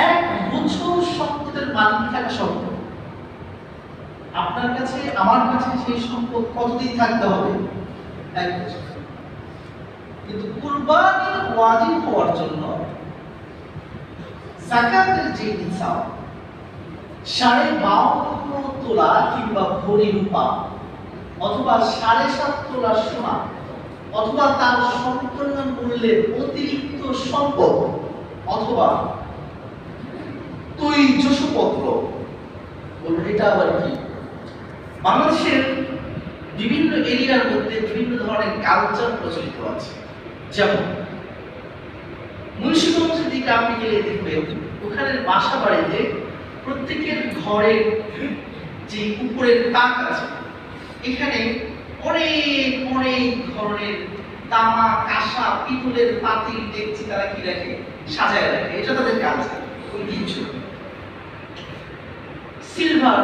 এক বছর সম্পদের মালিক থাকা সম্ভব। আপনার কাছে আমার কাছে সেই সম্পদ কতদিন থাকতে হবে? এক বছর। কিন্তু কুরবানি ওয়াজিব হওয়ার জন্য যাকাতের যে নিসাব 52.5 তোলা কিংবা ভরি রূপা অথবা 7.5 তোলা সোনা অথবা তার সমপরিমাণ মূল্যের অতিরিক্ত সম্পদ অথবা তৈজসপত্র, এটা আবার কি? বাংলাদেশের বিভিন্ন এরিয়ার মধ্যে বিভিন্ন ধরনের কালচার প্রচলিত আছে। যেমন মুন্সিগঞ্জের দিকে আপনি গেলে দেখবেন ওখানে বাসা বাড়িতে প্রত্যেকের ঘরের যে উপরের তাক আছে এখানে অনেক অনেক ধরনের তামা, কাঁসা, পিতলের পাতিল, ডেকচি তারা কি রাখে? সাজায় রাখে। এটা তাদের কালচার, ঐতিহ্য। সিলভার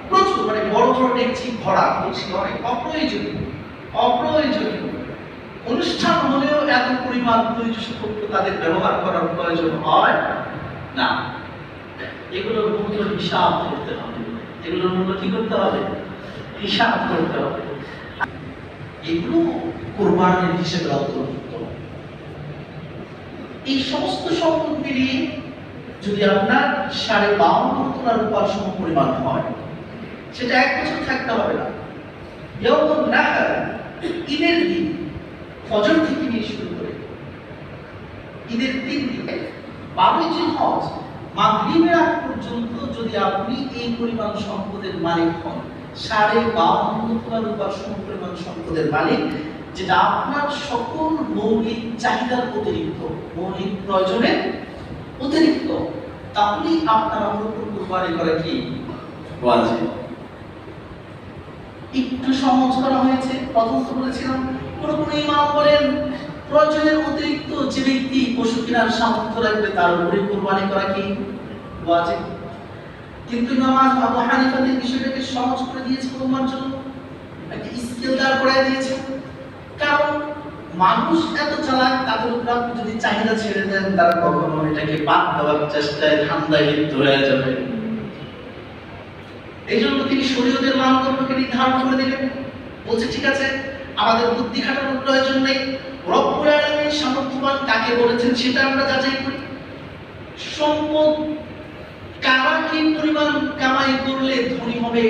প্রচুর, মানে বড় বড় ডেকচি ভরা, বলছি অনেক অপ্রয়োজনীয় অনুষ্ঠান হলেও এত পরিমাণ তৈজসপত্র তাদের ব্যবহার করার প্রয়োজন হয় না। এগুলোর মূল্য হিসাব করতে হবে, এগুলোর মূল্য কি করতে হবে? হিসাব করতে হবে। এগুলো কোরবানির হিসেবে অন্তর্ভুক্ত। এই সমস্ত সম্পদ মিলিয়ে যদি আপনার 52.5 তোলা রূপার সমপরিমাণ হয়, সেটা এক বছর থাকতে হবে না। ইয়াউমুন নাহর, ঈদের দিন, ফজর থেকে নিয়ে শুরু করে ঈদের 3 দিন, 12 জিলহজ মাগরিবের আগ পর্যন্ত যদি আপনি এই পরিমাণ সম্পদের মালিক হন, 52.5 তোলা রূপার সমপরিমাণ সম্পদের মালিক, যেটা আপনার সকল মৌলিক চাহিদার অতিরিক্ত, মৌলিক প্রয়োজনের অতিরিক্ত, তাহলেই আপনার উপর কুরবানি করা কি ওয়াজিব। একটু সহজ করা হয়েছে। প্রথম তো বলেছিলাম কোন ইমাম বলেন প্রয়োজনের অতিরিক্ত যে ব্যক্তি পশু কেনার সামর্থ্য রাখবে তার উপরে কুরবানি করা কি ওয়াজিব। কিন্তু ইমাম আবু হানিফা এই বিষয়টাকে সহজ করে দিয়েছে তোমার জন্য, একটা স্কেল দাঁড় করায় দিয়েছে। কারণ মানুষ এত চালাক, তাদের উপর আপনি যদি চাহিদা ছেড়ে দেন তারা কখনো এটাকে বাদ দেওয়ার চেষ্টায় ধান্দায় লিপ্ত হয়ে যাবে। এই জন্য তিনি শরীয়তের মানদণ্ডকে নির্ধারণ করে দিলেন। বলছে ঠিক আছে, আমাদের বুদ্ধি খাটানোর প্রয়োজন নেই, রব্বুল আলামিন সামর্থ্যবান কাকে বলেছেন সেটা আমরা যাচাই করি। সম্পদ কারা কি পরিমাণ কামাই করলে ধনী হবে,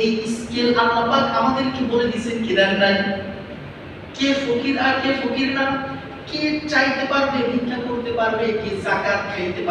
এই স্কেল আল্লাহ পাক আমাদেরকে বলে দিয়েছেন কি দেন নাই? কে ফকির আর কে ফকির না, কে চাইতে পারবে, ভিক্ষা করতে পারবে, কে যাকাত খাইতে পারবে।